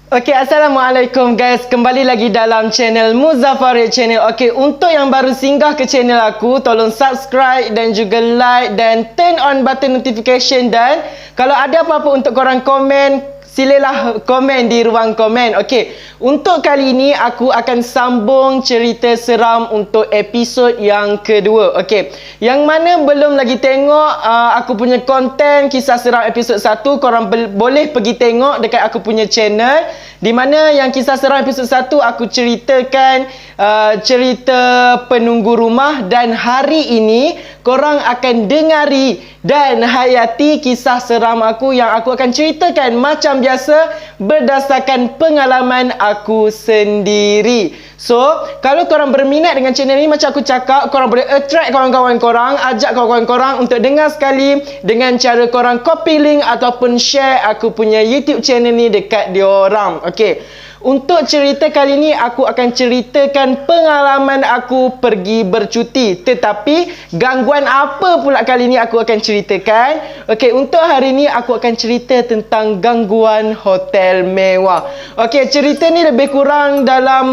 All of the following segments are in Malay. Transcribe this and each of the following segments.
Okey, Assalamualaikum guys. Kembali lagi dalam channel Muzaffari Channel. Okey, untuk yang baru singgah ke channel aku, tolong subscribe dan juga like dan turn on button notification, dan kalau ada apa-apa untuk korang komen, silalah komen di ruang komen. Okey, untuk kali ini aku akan sambung cerita seram untuk episod yang kedua. Okey, yang mana belum lagi tengok aku punya konten kisah seram episod 1, korang boleh pergi tengok dekat aku punya channel, di mana yang kisah seram episod 1 aku ceritakan cerita penunggu rumah, dan hari ini korang akan dengari dan hayati kisah seram aku yang aku akan ceritakan macam biasa berdasarkan pengalaman aku sendiri. So, kalau korang berminat dengan channel ni, macam aku cakap, korang boleh attract kawan-kawan korang, ajak kawan-kawan korang untuk dengar sekali dengan cara korang copy link ataupun share aku punya YouTube channel ni dekat diorang. Okey. Untuk cerita kali ni aku akan ceritakan pengalaman aku pergi bercuti. Tetapi gangguan apa pula kali ni aku akan ceritakan? Okey, untuk hari ni aku akan cerita tentang gangguan hotel mewah. Okey, cerita ni lebih kurang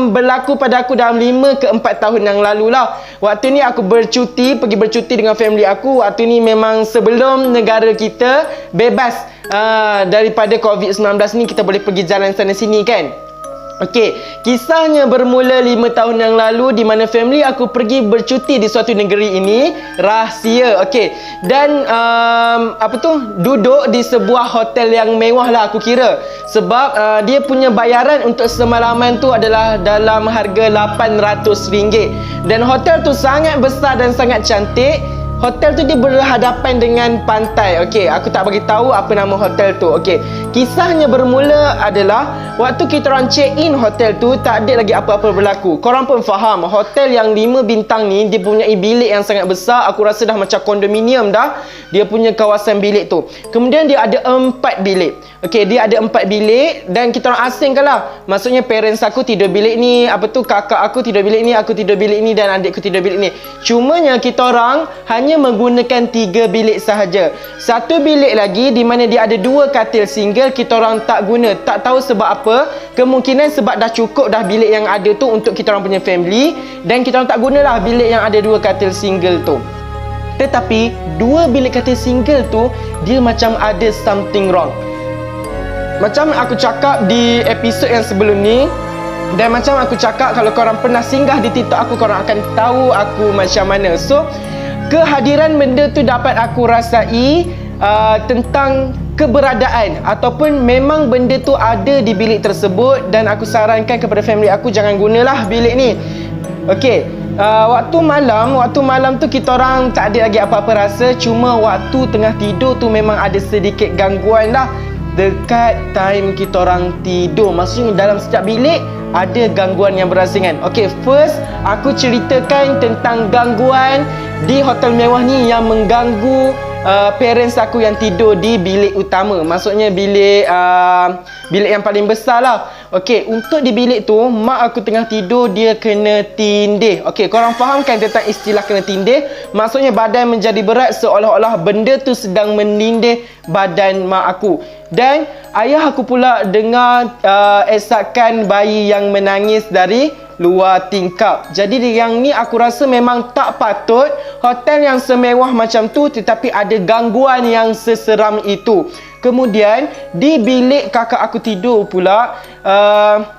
berlaku pada aku dalam 5 ke 4 tahun yang lalu lah. Waktu ni aku pergi bercuti dengan family aku. Waktu ni memang sebelum negara kita bebas daripada COVID-19 ni, kita boleh pergi jalan sana sini kan. Okey, kisahnya bermula 5 tahun yang lalu, di mana family aku pergi bercuti di suatu negeri ini, rahsia. Okey, dan duduk di sebuah hotel yang mewah lah aku kira, sebab dia punya bayaran untuk semalaman tu adalah dalam harga RM800, dan hotel tu sangat besar dan sangat cantik. Hotel tu dia berhadapan dengan pantai. Okey, aku tak bagi tahu apa nama hotel tu. Okey, kisahnya bermula adalah waktu kita orang check in hotel tu, tak ada lagi apa-apa berlaku. Korang pun faham, hotel yang 5 bintang ni dia punya bilik yang sangat besar. Aku rasa dah macam kondominium dah dia punya kawasan bilik tu. Kemudian dia ada 4 bilik. Okey, dia ada 4 bilik, dan kita orang asingkan lah. Maksudnya parents aku tidur bilik ni, kakak aku tidur bilik ni, aku tidur bilik ni, dan adikku tidur bilik ni. Cumanya kita orang hanya menggunakan 3 bilik sahaja. Satu bilik lagi di mana dia ada 2 katil single, kita orang tak guna. Tak tahu sebab apa. Kemungkinan sebab dah cukup dah bilik yang ada tu untuk kita orang punya family, dan kita orang tak gunalah bilik yang ada 2 katil single tu. Tetapi 2 bilik katil single tu dia macam ada something wrong. Macam aku cakap di episod yang sebelum ni, dan macam aku cakap, kalau korang pernah singgah di TikTok aku, korang akan tahu aku macam mana. So, kehadiran benda tu dapat aku rasai tentang keberadaan, ataupun memang benda tu ada di bilik tersebut, dan aku sarankan kepada family aku jangan gunalah bilik ni. Okey, waktu malam tu kita orang tak ada lagi apa-apa rasa. Cuma waktu tengah tidur tu memang ada sedikit gangguan lah dekat time kita orang tidur. Maksudnya dalam setiap bilik ada gangguan yang berasingan. Okey, first aku ceritakan tentang gangguan di hotel mewah ni yang mengganggu parents aku yang tidur di bilik utama. Maksudnya bilik yang paling besar lah. Okey, untuk di bilik tu, mak aku tengah tidur, dia kena tindih. Okey, korang faham kan tentang istilah kena tindih? Maksudnya badan menjadi berat, seolah-olah benda tu sedang menindih badan mak aku. Dan ayah aku pula dengar esakan bayi yang menangis dari luar tingkap. Jadi yang ni aku rasa memang tak patut hotel yang semewah macam tu tetapi ada gangguan yang seseram itu. Kemudian di bilik kakak aku tidur pula,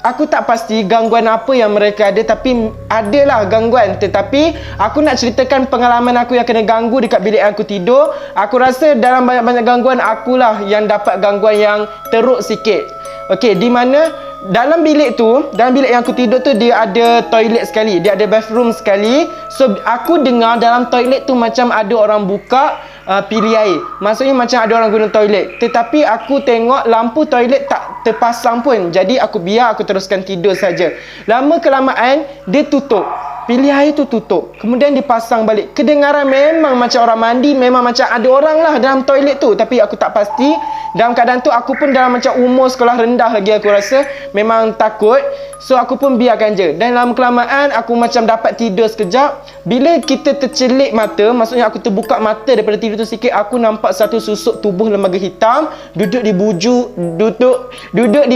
aku tak pasti gangguan apa yang mereka ada, tapi adalah gangguan. Tetapi aku nak ceritakan pengalaman aku yang kena ganggu dekat bilik aku tidur. Aku rasa dalam banyak-banyak gangguan, akulah yang dapat gangguan yang teruk sikit. Okey, di mana dalam bilik yang aku tidur tu, dia ada toilet sekali, dia ada bathroom sekali. So aku dengar dalam toilet tu macam ada orang buka pilih air. Maksudnya macam ada orang guna toilet. Tetapi aku tengok lampu toilet tak terpasang pun. Jadi aku teruskan tidur saja. Lama kelamaan dia tutup. Pilih air tu tutup, kemudian dipasang balik. Kedengaran memang macam orang mandi, memang macam ada orang lah dalam toilet tu. Tapi aku tak pasti. Dalam keadaan tu aku pun dalam macam umur sekolah rendah lagi, aku rasa memang takut. So aku pun biarkan je. Dan dalam kelamaan aku macam dapat tidur sekejap. Bila kita tercelik mata, maksudnya aku terbuka mata daripada tidur tu sikit, aku nampak satu susuk tubuh lembaga hitam duduk di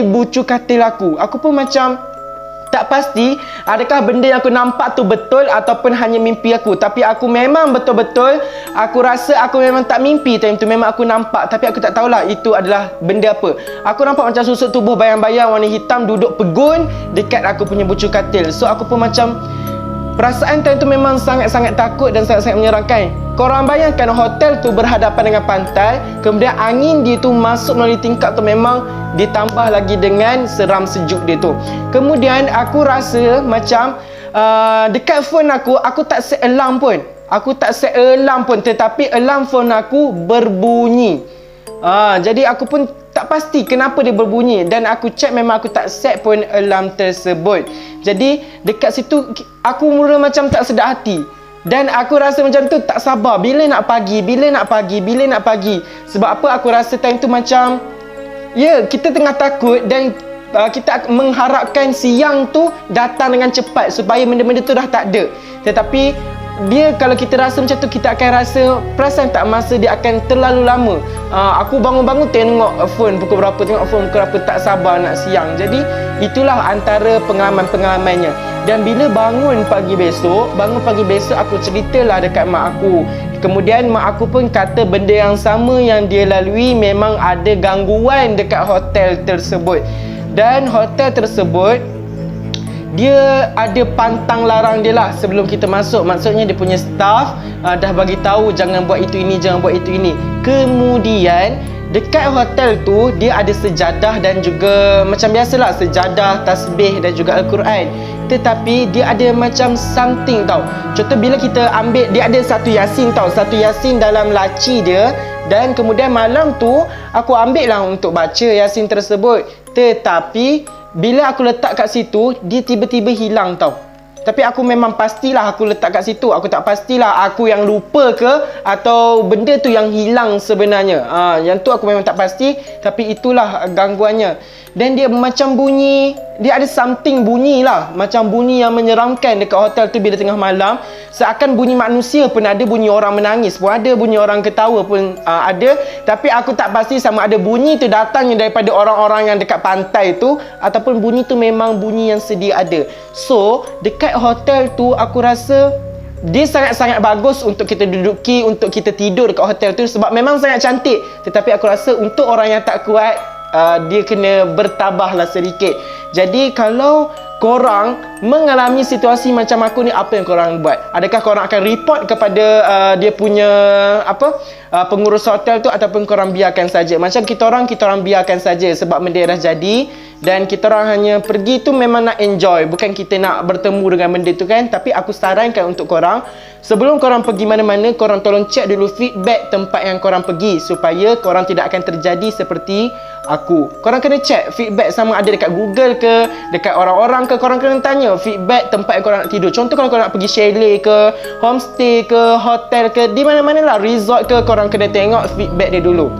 bucu katil aku. Aku pun macam tak pasti adakah benda yang aku nampak tu betul ataupun hanya mimpi aku. Tapi aku memang betul-betul, aku rasa aku memang tak mimpi time tu, memang aku nampak. Tapi aku tak tahulah itu adalah benda apa. Aku nampak macam susuk tubuh bayang-bayang warna hitam duduk pegun dekat aku punya bucu katil. So aku pun macam, perasaan time tu memang sangat-sangat takut dan sangat-sangat menyeramkan. Korang bayangkan hotel tu berhadapan dengan pantai, kemudian angin dia tu masuk melalui tingkap tu, memang ditambah lagi dengan seram sejuk dia tu. Kemudian aku rasa macam dekat phone aku tak set alarm pun. Aku tak set alarm pun, tetapi alarm phone aku berbunyi. Jadi aku pun tak pasti kenapa dia berbunyi. Dan aku check memang aku tak set pun alarm tersebut. Jadi dekat situ aku mula macam tak sedar hati. Dan aku rasa macam tu tak sabar. Bila nak pagi. Sebab apa? Aku rasa time tu macam, kita tengah takut dan kita mengharapkan siang tu datang dengan cepat supaya benda-benda tu dah tak ada. Tetapi dia, kalau kita rasa macam tu, kita akan rasa perasaan tak masa dia akan terlalu lama. Aku bangun-bangun tengok phone pukul berapa, tak sabar nak siang. Jadi itulah antara pengalaman-pengalamannya. Dan bila bangun pagi besok aku ceritalah dekat mak aku. Kemudian mak aku pun kata benda yang sama yang dia lalui, memang ada gangguan dekat hotel tersebut. Dan hotel tersebut dia ada pantang larang dia lah sebelum kita masuk. Maksudnya dia punya staff dah bagi tahu jangan buat itu ini, jangan buat itu ini. Kemudian dekat hotel tu dia ada sejadah dan juga macam biasalah sejadah, tasbih dan juga Al-Quran. Tetapi dia ada macam something tau. Contoh bila kita ambil, dia ada satu yasin tau, satu yasin dalam laci dia. Dan kemudian malam tu aku ambil lah untuk baca yasin tersebut. Tetapi bila aku letak kat situ, dia tiba-tiba hilang tau. Tapi aku memang pastilah aku letak kat situ. Aku tak pastilah aku yang lupa ke atau benda tu yang hilang sebenarnya. Yang tu aku memang tak pasti. Tapi itulah gangguannya. Dan dia macam bunyi, dia ada something bunyi lah, macam bunyi yang menyeramkan dekat hotel tu bila tengah malam. Seakan bunyi manusia pun ada, bunyi orang menangis pun ada, bunyi orang ketawa pun ada. Tapi aku tak pasti sama ada bunyi tu datangnya daripada orang-orang yang dekat pantai tu ataupun bunyi tu memang bunyi yang sedia ada. So dekat hotel tu aku rasa dia sangat-sangat bagus untuk kita duduki, untuk kita tidur dekat hotel tu sebab memang sangat cantik. Tetapi aku rasa untuk orang yang tak kuat, dia kena bertabahlah sedikit. Jadi kalau korang mengalami situasi macam aku ni, apa yang korang buat? Adakah korang akan report kepada dia punya pengurus hotel tu ataupun korang biarkan saja? Macam kita orang biarkan saja sebab benda dah jadi. Dan kita orang hanya pergi tu memang nak enjoy, bukan kita nak bertemu dengan benda tu kan. Tapi aku sarankan untuk korang, sebelum korang pergi mana-mana, korang tolong check dulu feedback tempat yang korang pergi supaya korang tidak akan terjadi seperti aku. Korang kena check feedback sama ada dekat Google ke, dekat orang-orang ke. Korang kena tanya feedback tempat yang korang nak tidur. Contoh kalau korang nak pergi chalet ke, homestay ke, hotel ke, di mana-mana lah, resort ke, korang kena tengok feedback dia dulu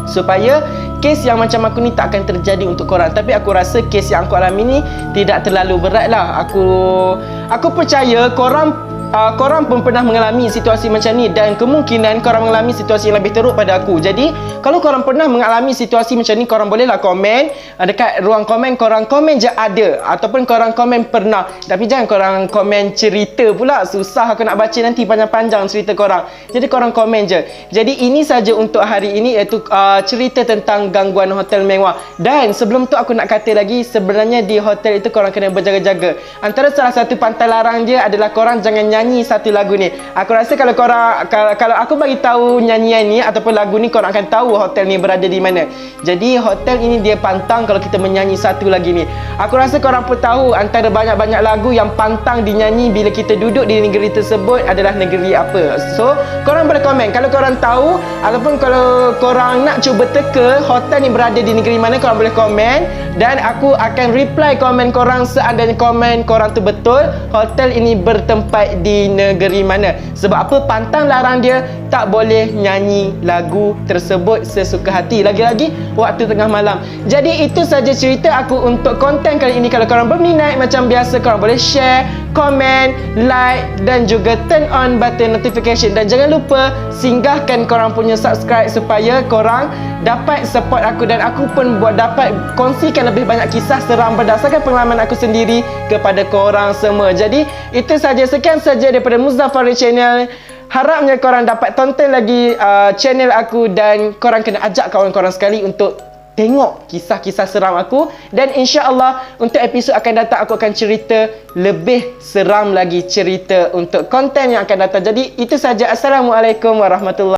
supaya kes yang macam aku ni tak akan terjadi untuk korang. Tapi aku rasa kes yang aku alami ni tidak terlalu berat lah. Aku percaya korang pun pernah mengalami situasi macam ni dan kemungkinan korang mengalami situasi yang lebih teruk pada aku. Jadi kalau korang pernah mengalami situasi macam ni, korang bolehlah komen dekat ruang komen. Korang komen je ada ataupun korang komen pernah. Tapi jangan korang komen cerita pula, susah aku nak baca nanti panjang-panjang cerita korang. Jadi korang komen je. Jadi ini saja untuk hari ini, iaitu cerita tentang gangguan hotel mewah. Dan sebelum tu aku nak kata lagi, sebenarnya di hotel itu korang kena berjaga-jaga. Antara salah satu pantai larang dia adalah korang jangan nyanyi nyanyi satu lagu ni. Aku rasa kalau korang kalau aku bagi tahu nyanyian ni ataupun lagu ni, korang akan tahu hotel ni berada di mana. Jadi hotel ini dia pantang kalau kita menyanyi satu lagi ni. Aku rasa korang pun tahu antara banyak-banyak lagu yang pantang dinyanyi bila kita duduk di negeri tersebut adalah negeri apa. So, korang boleh komen kalau korang tahu ataupun kalau korang nak cuba teka hotel ni berada di negeri mana, korang boleh komen dan aku akan reply komen korang seandainya komen korang tu betul hotel ini bertempat di negeri mana. Sebab apa? Pantang larang dia tak boleh nyanyi lagu tersebut sesuka hati, lagi-lagi waktu tengah malam. Jadi itu saja cerita aku untuk konten kali ini. Kalau korang berminat macam biasa, korang boleh share, komen, like dan juga turn on button notification. Dan jangan lupa singgahkan korang punya subscribe supaya korang dapat support aku dan aku pun dapat kongsikan lebih banyak kisah seram berdasarkan pengalaman aku sendiri kepada korang semua. Jadi itu saja, sekian saja daripada Muzaffari Channel. Harapnya korang dapat tonton lagi channel aku dan korang kena ajak kawan korang sekali untuk tengok kisah-kisah seram aku. Dan insya-Allah untuk episod akan datang aku akan cerita lebih seram lagi cerita untuk konten yang akan datang. Jadi itu saja. Assalamualaikum warahmatullahi